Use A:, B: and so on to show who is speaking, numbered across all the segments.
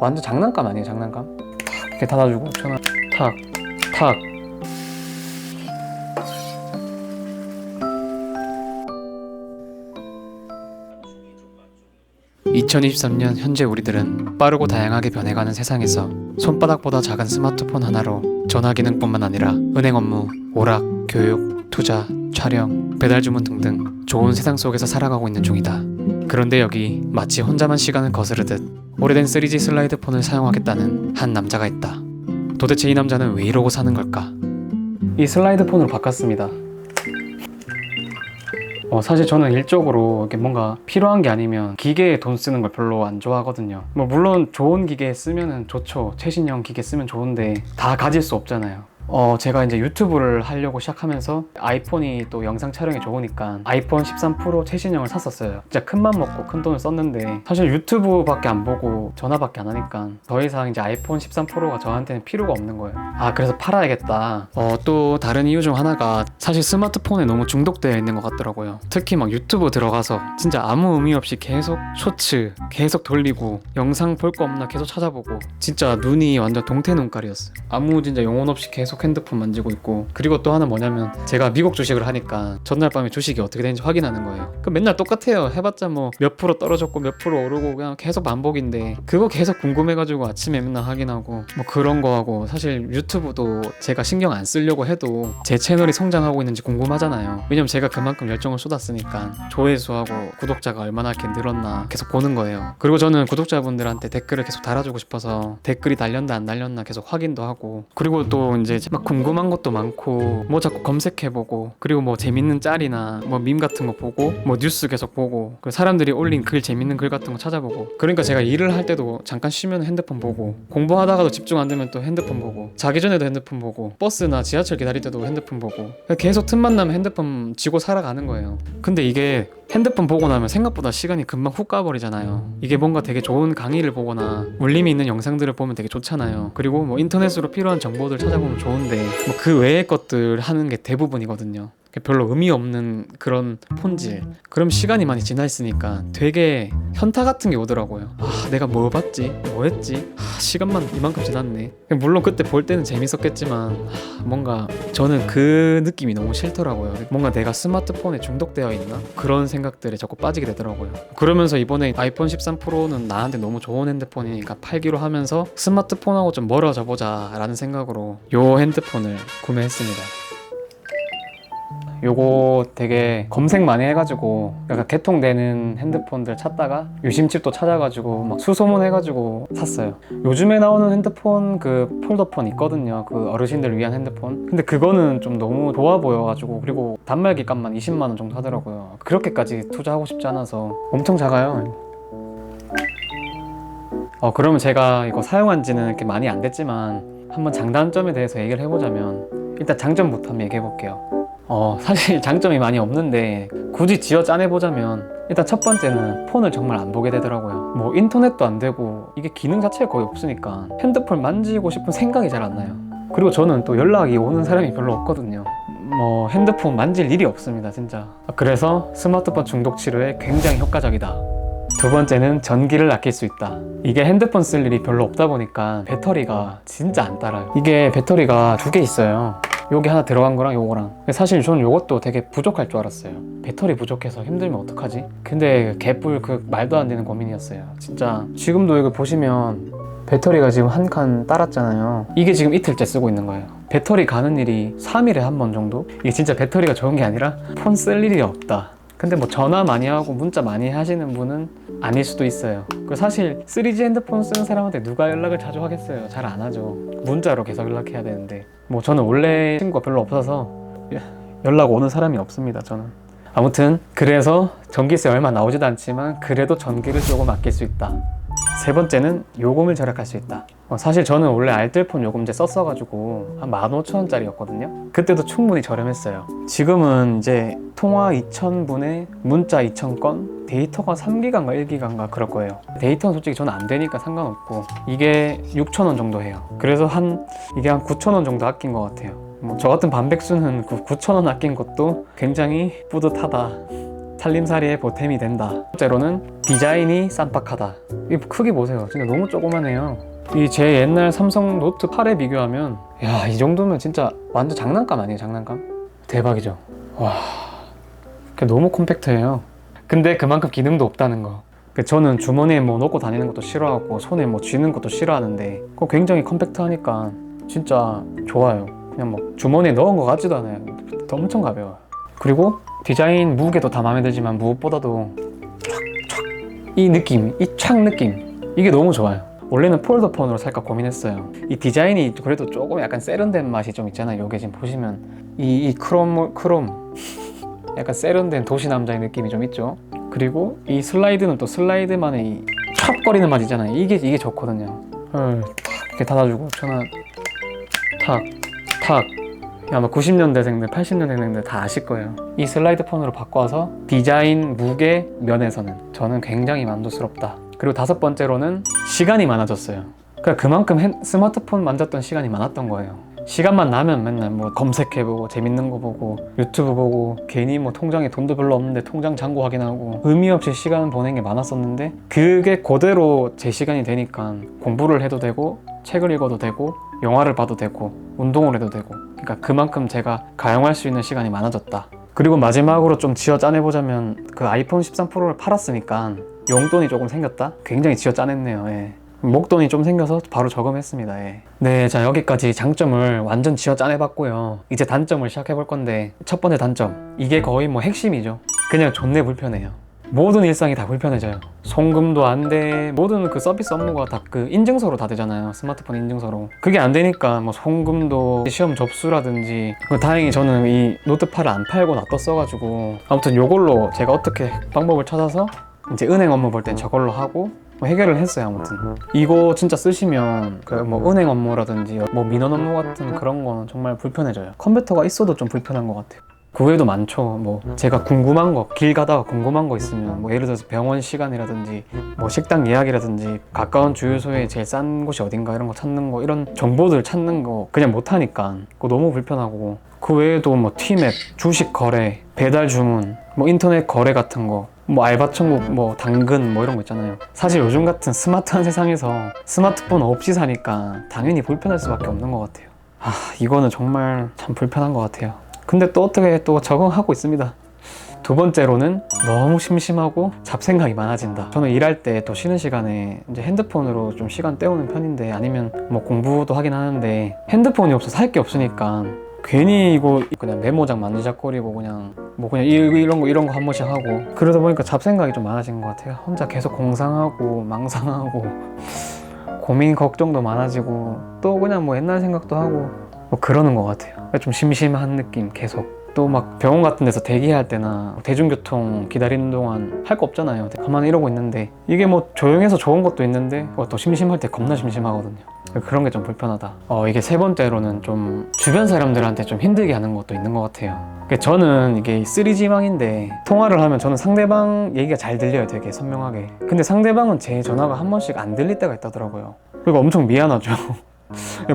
A: 완전 장난감 아니에요, 장난감? 탁 이렇게 닫아주고 전화 탁 탁. 2023년 현재 우리들은 빠르고 다양하게 변해가는 세상에서 손바닥보다 작은 스마트폰 하나로 전화 기능뿐만 아니라 은행 업무, 오락, 교육, 투자, 촬영, 배달 주문 등등 좋은 세상 속에서 살아가고 있는 중이다. 그런데 여기 마치 혼자만 시간을 거스르듯 오래된 3G 슬라이드폰을 사용하겠다는 한 남자가 있다. 도대체 이 남자는 왜 이러고 사는 걸까? 이 슬라이드폰으로 바꿨습니다. 사실 저는 일적으로 이렇게 뭔가 필요한 게 아니면 기계에 돈 쓰는 걸 별로 안 좋아하거든요. 물론 좋은 기계 쓰면 좋죠. 최신형 기계 쓰면 좋은데 다 가질 수 없잖아요. 제가 이제 유튜브를 하려고 시작하면서 아이폰이 또 영상 촬영에 좋으니까 아이폰 13 프로 최신형을 샀었어요. 진짜 큰맘 먹고 큰 돈을 썼는데 사실 유튜브밖에 안 보고 전화밖에 안 하니까 더 이상 이제 아이폰 13 프로가 저한테는 필요가 없는 거예요. 그래서 팔아야겠다. 또 다른 이유 중 하나가 사실 스마트폰에 너무 중독되어 있는 것 같더라고요. 특히 막 유튜브 들어가서 진짜 아무 의미 없이 계속 쇼츠 계속 돌리고 영상 볼 거 없나 계속 찾아보고 진짜 눈이 완전 동태 눈깔이었어요. 아무 진짜 영혼 없이 계속 핸드폰 만지고 있고, 그리고 또 하나 뭐냐면 제가 미국 주식을 하니까 전날 밤에 주식이 어떻게 되는지 확인하는 거예요. 그럼 맨날 똑같아요. 해봤자 뭐 몇 프로 떨어졌고 몇 프로 오르고 그냥 계속 반복인데 그거 계속 궁금해가지고 아침에 맨날 확인하고 뭐 그런 거 하고, 사실 유튜브도 제가 신경 안 쓰려고 해도 제 채널이 성장하고 있는지 궁금하잖아요. 왜냐면 제가 그만큼 열정을 쏟았으니까 조회수하고 구독자가 얼마나 이렇게 늘었나 계속 보는 거예요. 그리고 저는 구독자분들한테 댓글을 계속 달아주고 싶어서 댓글이 달렸나 안 달렸나 계속 확인도 하고, 그리고 또 이제 막 궁금한 것도 많고 뭐 자꾸 검색해보고, 그리고 뭐 재밌는 짤이나 뭐 밈 같은 거 보고 뭐 뉴스 계속 보고, 그 사람들이 올린 글 재밌는 글 같은 거 찾아보고, 그러니까 제가 일을 할 때도 잠깐 쉬면 핸드폰 보고, 공부하다가도 집중 안 되면 또 핸드폰 보고, 자기 전에도 핸드폰 보고, 버스나 지하철 기다릴 때도 핸드폰 보고, 계속 틈만 나면 핸드폰 쥐고 살아가는 거예요. 근데 이게 핸드폰 보고 나면 생각보다 시간이 금방 훅 가버리잖아요. 이게 뭔가 되게 좋은 강의를 보거나 울림이 있는 영상들을 보면 되게 좋잖아요. 그리고 뭐 인터넷으로 필요한 정보들 찾아보면 좋은데 뭐 그 외의 것들 하는 게 대부분이거든요. 별로 의미 없는 그런 폰질. 그럼 시간이 많이 지나 있으니까 되게 현타 같은 게 오더라고요. 내가 뭐 봤지? 뭐 했지? 시간만 이만큼 지났네. 물론 그때 볼 때는 재밌었겠지만 뭔가 저는 그 느낌이 너무 싫더라고요. 뭔가 내가 스마트폰에 중독되어 있나? 그런 생각들에 자꾸 빠지게 되더라고요. 그러면서 이번에 아이폰 13 프로는 나한테 너무 좋은 핸드폰이니까 팔기로 하면서 스마트폰하고 좀 멀어져 보자 라는 생각으로 요 핸드폰을 구매했습니다. 요거 되게 검색 많이 해가지고 약간 개통되는 핸드폰들 찾다가 유심칩도 찾아가지고 막 수소문 해가지고 샀어요. 요즘에 나오는 핸드폰 그 폴더폰 있거든요. 그 어르신들을 위한 핸드폰. 근데 그거는 좀 너무 좋아 보여가지고, 그리고 단말기 값만 20만원 정도 하더라고요. 그렇게까지 투자하고 싶지 않아서. 엄청 작아요. 그러면 제가 이거 사용한 지는 이렇게 많이 안 됐지만 한번 장단점에 대해서 얘기를 해보자면, 일단 장점부터 한번 얘기해볼게요. 사실 장점이 많이 없는데 굳이 지어 짜내보자면, 일단 첫 번째는 폰을 정말 안 보게 되더라고요. 뭐 인터넷도 안 되고 이게 기능 자체가 거의 없으니까 핸드폰 만지고 싶은 생각이 잘 안 나요. 그리고 저는 또 연락이 오는 사람이 별로 없거든요. 뭐 핸드폰 만질 일이 없습니다, 진짜. 그래서 스마트폰 중독 치료에 굉장히 효과적이다. 두 번째는 전기를 아낄 수 있다. 이게 핸드폰 쓸 일이 별로 없다 보니까 배터리가 진짜 안 따라요. 이게 배터리가 두 개 있어요. 요게 하나 들어간 거랑 요거랑. 사실 저는 요것도 되게 부족할 줄 알았어요. 배터리 부족해서 힘들면 어떡하지? 근데 개뿔 그 말도 안 되는 고민이었어요. 진짜 지금도 이거 보시면 배터리가 지금 한 칸 따랐잖아요. 이게 지금 이틀째 쓰고 있는 거예요. 배터리 가는 일이 3일에 한 번 정도? 이게 진짜 배터리가 좋은 게 아니라 폰 쓸 일이 없다. 근데 뭐 전화 많이 하고 문자 많이 하시는 분은 아닐 수도 있어요. 그리고 사실 3G 핸드폰 쓰는 사람한테 누가 연락을 자주 하겠어요? 잘 안 하죠. 문자로 계속 연락해야 되는데, 뭐 저는 원래 친구가 별로 없어서 연락 오는 사람이 없습니다, 저는. 아무튼 그래서 전기세 얼마 나오지도 않지만 그래도 전기를 조금 아낄 수 있다. 세 번째는 요금을 절약할 수 있다. 사실 저는 원래 알뜰폰 요금제 썼어가지고 한 15,000원짜리였거든요. 그때도 충분히 저렴했어요. 지금은 이제 통화 2,000분에 문자 2,000건, 데이터가 3기가인가 1기가인가 그럴 거예요. 데이터는 솔직히 저는 안 되니까 상관없고, 이게 6,000원 정도 해요. 그래서 이게 한 9,000원 정도 아낀 것 같아요. 저 같은 반백수는 그 9,000원 아낀 것도 굉장히 뿌듯하다. 살림살이에 보탬이 된다. 첫째로는 디자인이 쌈박하다. 이 크기 보세요. 진짜 너무 조그만해요. 이 제 옛날 삼성 노트 8에 비교하면 야, 이 정도면 진짜 완전 장난감 아니에요? 장난감? 대박이죠. 와, 너무 콤팩트해요. 근데 그만큼 기능도 없다는 거. 저는 주머니에 뭐 넣고 다니는 것도 싫어하고 손에 뭐 쥐는 것도 싫어하는데 그거 굉장히 컴팩트하니까 진짜 좋아요. 그냥 뭐 주머니에 넣은 것 같지도 않아요. 엄청 가벼워요. 그리고 디자인 무게도 다 마음에 들지만 무엇보다도 이 느낌, 이 착 느낌, 이게 너무 좋아요. 원래는 폴더폰으로 살까 고민했어요. 이 디자인이 그래도 조금 약간 세련된 맛이 좀 있잖아요. 여기 지금 보시면 이 크롬 약간 세련된 도시 남자의 느낌이 좀 있죠. 그리고 이 슬라이드는 또 슬라이드만의 이 찹거리는 맛 있잖아요. 이게 좋거든요. 이렇게 닫아주고 전화 탁 아마 90년대생들 80년대생들 다 아실 거예요. 이 슬라이드 폰으로 바꿔서 디자인 무게 면에서는 저는 굉장히 만족스럽다. 그리고 다섯 번째로는 시간이 많아졌어요. 그러니까 그만큼 스마트폰 만졌던 시간이 많았던 거예요. 시간만 나면 맨날 뭐 검색해보고 재밌는 거 보고 유튜브 보고 괜히 뭐 통장에 돈도 별로 없는데 통장 잔고 확인하고 의미 없이 시간 보낸 게 많았었는데 그게 그대로 제 시간이 되니까 공부를 해도 되고 책을 읽어도 되고 영화를 봐도 되고 운동을 해도 되고 그러니까 그만큼 제가 가용할 수 있는 시간이 많아졌다. 그리고 마지막으로 좀 쥐어 짜내보자면 그 아이폰 13 프로를 팔았으니까 용돈이 조금 생겼다? 굉장히 쥐어 짜냈네요. 예. 목돈이 좀 생겨서 바로 저금했습니다. 예. 네, 자 여기까지 장점을 완전 쥐어 짜내봤고요. 이제 단점을 시작해볼 건데 첫 번째 단점, 이게 거의 뭐 핵심이죠. 그냥 존내 불편해요. 모든 일상이 다 불편해져요. 송금도 안 돼. 모든 그 서비스 업무가 다 그 인증서로 다 되잖아요. 스마트폰 인증서로. 그게 안 되니까 뭐 송금도 시험 접수라든지 다행히 저는 이 노트 8을 안 팔고 놔뒀어가지고 아무튼 요걸로 제가 어떻게 방법을 찾아서 이제 은행 업무 볼 땐 저걸로 하고 해결을 했어요. 아무튼 이거 진짜 쓰시면 그 뭐 은행 업무라든지 뭐 민원 업무 같은 그런 거는 정말 불편해져요. 컴퓨터가 있어도 좀 불편한 것 같아요. 그 외에도 많죠. 뭐 제가 궁금한 거, 길 가다가 궁금한 거 있으면 뭐 예를 들어서 병원 시간이라든지 뭐 식당 예약이라든지 가까운 주유소에 제일 싼 곳이 어딘가 이런 거 찾는 거, 이런 정보들 찾는 거 그냥 못하니까 그거 너무 불편하고, 그 외에도 뭐 티맵, 주식 거래, 배달 주문, 뭐 인터넷 거래 같은 거, 뭐 알바천국, 뭐 당근 뭐 이런 거 있잖아요. 사실 요즘 같은 스마트한 세상에서 스마트폰 없이 사니까 당연히 불편할 수밖에 없는 것 같아요. 이거는 정말 참 불편한 것 같아요. 근데 또 어떻게 또 적응하고 있습니다. 두 번째로는 너무 심심하고 잡생각이 많아진다. 저는 일할 때 또 쉬는 시간에 이제 핸드폰으로 좀 시간 때우는 편인데, 아니면 뭐 공부도 하긴 하는데 핸드폰이 없어서 할 게 없으니까 괜히 이거 그냥 메모장 만지작거리고 그냥 뭐 그냥 이런 거 한 번씩 하고, 그러다 보니까 잡생각이 좀 많아진 것 같아요. 혼자 계속 공상하고 망상하고 고민 걱정도 많아지고 또 그냥 뭐 옛날 생각도 하고 뭐 그러는 것 같아요. 좀 심심한 느낌 계속. 또 막 병원 같은 데서 대기할 때나 대중교통 기다리는 동안 할 거 없잖아요. 가만히 이러고 있는데 이게 뭐 조용해서 좋은 것도 있는데 또 심심할 때 겁나 심심하거든요. 그런 게 좀 불편하다. 이게 세 번째로는 좀 주변 사람들한테 좀 힘들게 하는 것도 있는 것 같아요. 저는 이게 3G망인데 통화를 하면 저는 상대방 얘기가 잘 들려요. 되게 선명하게. 근데 상대방은 제 전화가 한 번씩 안 들릴 때가 있다더라고요. 그리고 엄청 미안하죠.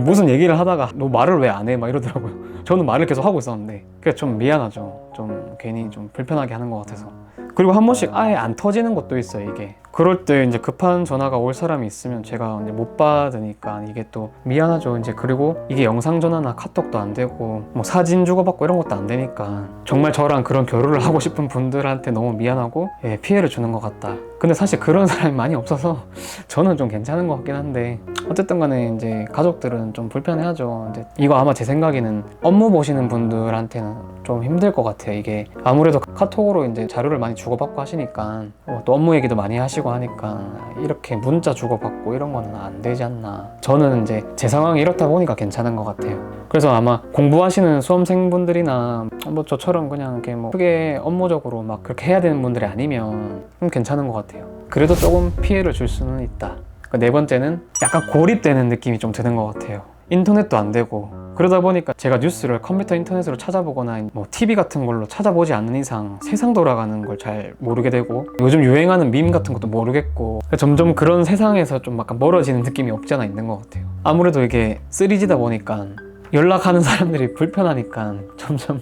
A: 무슨 얘기를 하다가 너 말을 왜 안 해? 막 이러더라고요. 저는 말을 계속 하고 있었는데 그게 좀 미안하죠. 좀 괜히 좀 불편하게 하는 것 같아서. 그리고 한 번씩 아예 안 터지는 것도 있어요. 이게 그럴 때 이제 급한 전화가 올 사람이 있으면 제가 이제 못 받으니까 이게 또 미안하죠. 이제 그리고 이게 영상 전화나 카톡도 안 되고 뭐 사진 주고받고 이런 것도 안 되니까 정말 저랑 그런 교류를 하고 싶은 분들한테 너무 미안하고 피해를 주는 것 같다. 근데 사실 그런 사람이 많이 없어서 저는 좀 괜찮은 것 같긴 한데, 어쨌든 간에 이제 가족들은 좀 불편해하죠. 근데 이거 아마 제 생각에는 업무 보시는 분들한테는 좀 힘들 것 같아요. 이게 아무래도 카톡으로 이제 자료를 많이 주고받고 하시니까 또 업무 얘기도 많이 하시고 하니까 이렇게 문자 주고받고 이런 거는 안 되지 않나. 저는 이제 제 상황이 이렇다 보니까 괜찮은 것 같아요. 그래서 아마 공부하시는 수험생분들이나 뭐 저처럼 그냥 이렇게 뭐 크게 업무적으로 막 그렇게 해야 되는 분들이 아니면 좀 괜찮은 것 같아요. 그래도 조금 피해를 줄 수는 있다. 네 번째는 약간 고립되는 느낌이 좀 드는 것 같아요. 인터넷도 안 되고 그러다 보니까 제가 뉴스를 컴퓨터 인터넷으로 찾아보거나 뭐 TV 같은 걸로 찾아보지 않는 이상 세상 돌아가는 걸 잘 모르게 되고, 요즘 유행하는 밈 같은 것도 모르겠고, 점점 그런 세상에서 좀 약간 멀어지는 느낌이 없지 않아 있는 것 같아요. 아무래도 이게 3G다 보니까 연락하는 사람들이 불편하니까 점점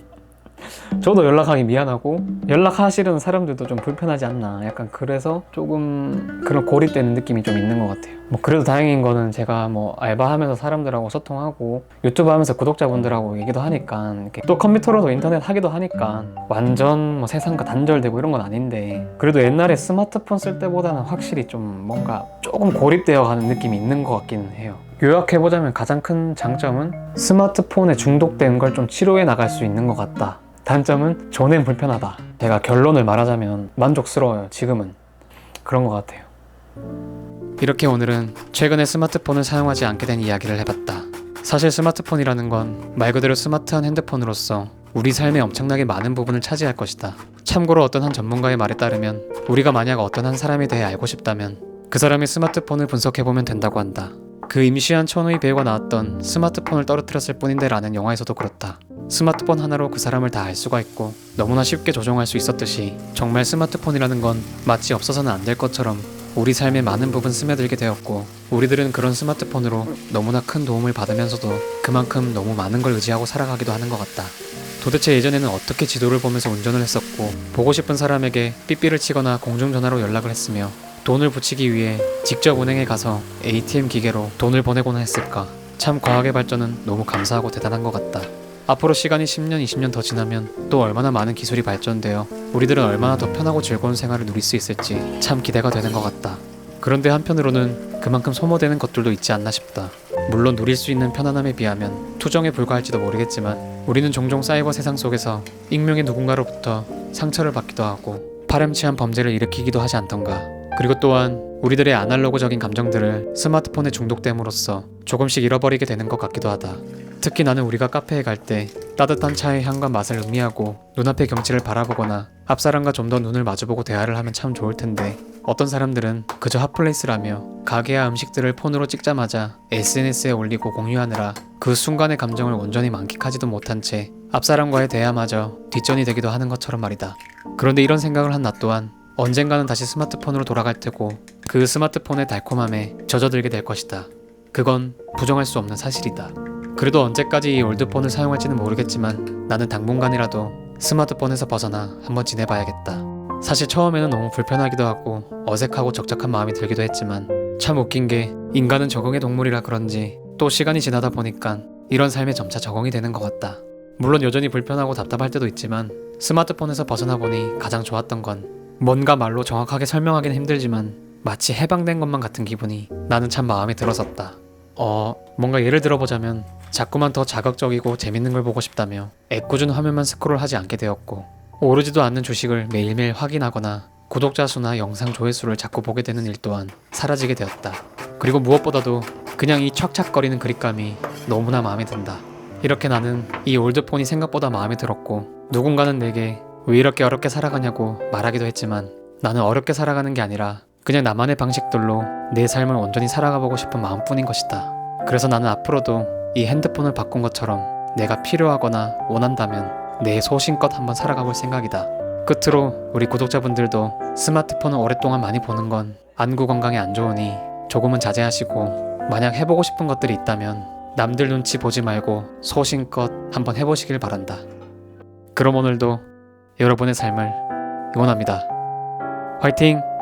A: 저도 연락하기 미안하고 연락하시는 사람들도 좀 불편하지 않나, 약간 그래서 조금 그런 고립되는 느낌이 좀 있는 것 같아요. 뭐 그래도 다행인 거는 제가 뭐 알바하면서 사람들하고 소통하고 유튜브 하면서 구독자분들하고 얘기도 하니까, 이렇게 또 컴퓨터로도 인터넷 하기도 하니까 완전 뭐 세상과 단절되고 이런 건 아닌데, 그래도 옛날에 스마트폰 쓸 때보다는 확실히 좀 뭔가 조금 고립되어 가는 느낌이 있는 것 같기는 해요. 요약해보자면 가장 큰 장점은 스마트폰에 중독된 걸 좀 치료해 나갈 수 있는 것 같다. 단점은 전엔 불편하다. 제가 결론을 말하자면 만족스러워요. 지금은 그런 것 같아요. 이렇게 오늘은 최근에 스마트폰을 사용하지 않게 된 이야기를 해봤다. 사실 스마트폰이라는 건 말 그대로 스마트한 핸드폰으로서 우리 삶에 엄청나게 많은 부분을 차지할 것이다. 참고로 어떤 한 전문가의 말에 따르면 우리가 만약 어떤 한 사람에 대해 알고 싶다면 그 사람의 스마트폰을 분석해보면 된다고 한다. 그 임시완 천우희 배우가 나왔던 스마트폰을 떨어뜨렸을 뿐인데 라는 영화에서도 그렇다. 스마트폰 하나로 그 사람을 다 알 수가 있고 너무나 쉽게 조종할 수 있었듯이, 정말 스마트폰이라는 건 마치 없어서는 안 될 것처럼 우리 삶의 많은 부분 스며들게 되었고, 우리들은 그런 스마트폰으로 너무나 큰 도움을 받으면서도 그만큼 너무 많은 걸 의지하고 살아가기도 하는 것 같다. 도대체 예전에는 어떻게 지도를 보면서 운전을 했었고, 보고 싶은 사람에게 삐삐를 치거나 공중전화로 연락을 했으며, 돈을 붙이기 위해 직접 은행에 가서 ATM 기계로 돈을 보내곤 했을까. 참 과학의 발전은 너무 감사하고 대단한 것 같다. 앞으로 시간이 10년, 20년 더 지나면 또 얼마나 많은 기술이 발전되어 우리들은 얼마나 더 편하고 즐거운 생활을 누릴 수 있을지 참 기대가 되는 것 같다. 그런데 한편으로는 그만큼 소모되는 것들도 있지 않나 싶다. 물론 누릴 수 있는 편안함에 비하면 투정에 불과할지도 모르겠지만, 우리는 종종 사이버 세상 속에서 익명의 누군가로부터 상처를 받기도 하고 파렴치한 범죄를 일으키기도 하지 않던가. 그리고 또한 우리들의 아날로그적인 감정들을 스마트폰에 중독됨으로써 조금씩 잃어버리게 되는 것 같기도 하다. 특히 나는 우리가 카페에 갈 때 따뜻한 차의 향과 맛을 음미하고 눈앞의 경치를 바라보거나 앞사람과 좀 더 눈을 마주보고 대화를 하면 참 좋을 텐데, 어떤 사람들은 그저 핫플레이스라며 가게와 음식들을 폰으로 찍자마자 SNS에 올리고 공유하느라 그 순간의 감정을 온전히 만끽하지도 못한 채 앞사람과의 대화마저 뒷전이 되기도 하는 것처럼 말이다. 그런데 이런 생각을 한 나 또한 언젠가는 다시 스마트폰으로 돌아갈 테고 그 스마트폰의 달콤함에 젖어들게 될 것이다. 그건 부정할 수 없는 사실이다. 그래도 언제까지 이 올드폰을 사용할지는 모르겠지만 나는 당분간이라도 스마트폰에서 벗어나 한번 지내봐야겠다. 사실 처음에는 너무 불편하기도 하고 어색하고 적적한 마음이 들기도 했지만, 참 웃긴 게 인간은 적응의 동물이라 그런지 또 시간이 지나다 보니까 이런 삶에 점차 적응이 되는 것 같다. 물론 여전히 불편하고 답답할 때도 있지만 스마트폰에서 벗어나 보니 가장 좋았던 건, 뭔가 말로 정확하게 설명하기는 힘들지만 마치 해방된 것만 같은 기분이 나는 참 마음에 들었었다. 뭔가 예를 들어보자면 자꾸만 더 자극적이고 재밌는 걸 보고 싶다며 애꿎은 화면만 스크롤하지 않게 되었고, 오르지도 않는 주식을 매일매일 확인하거나 구독자 수나 영상 조회수를 자꾸 보게 되는 일 또한 사라지게 되었다. 그리고 무엇보다도 그냥 이 촥촥거리는 그립감이 너무나 마음에 든다. 이렇게 나는 이 올드폰이 생각보다 마음에 들었고, 누군가는 내게 왜 이렇게 어렵게 살아가냐고 말하기도 했지만, 나는 어렵게 살아가는 게 아니라 그냥 나만의 방식들로 내 삶을 온전히 살아가보고 싶은 마음뿐인 것이다. 그래서 나는 앞으로도 이 핸드폰을 바꾼 것처럼 내가 필요하거나 원한다면 내 소신껏 한번 살아가볼 생각이다. 끝으로 우리 구독자분들도 스마트폰을 오랫동안 많이 보는 건 안구 건강에 안 좋으니 조금은 자제하시고, 만약 해보고 싶은 것들이 있다면 남들 눈치 보지 말고 소신껏 한번 해보시길 바란다. 그럼 오늘도 여러분의 삶을 응원합니다. 화이팅!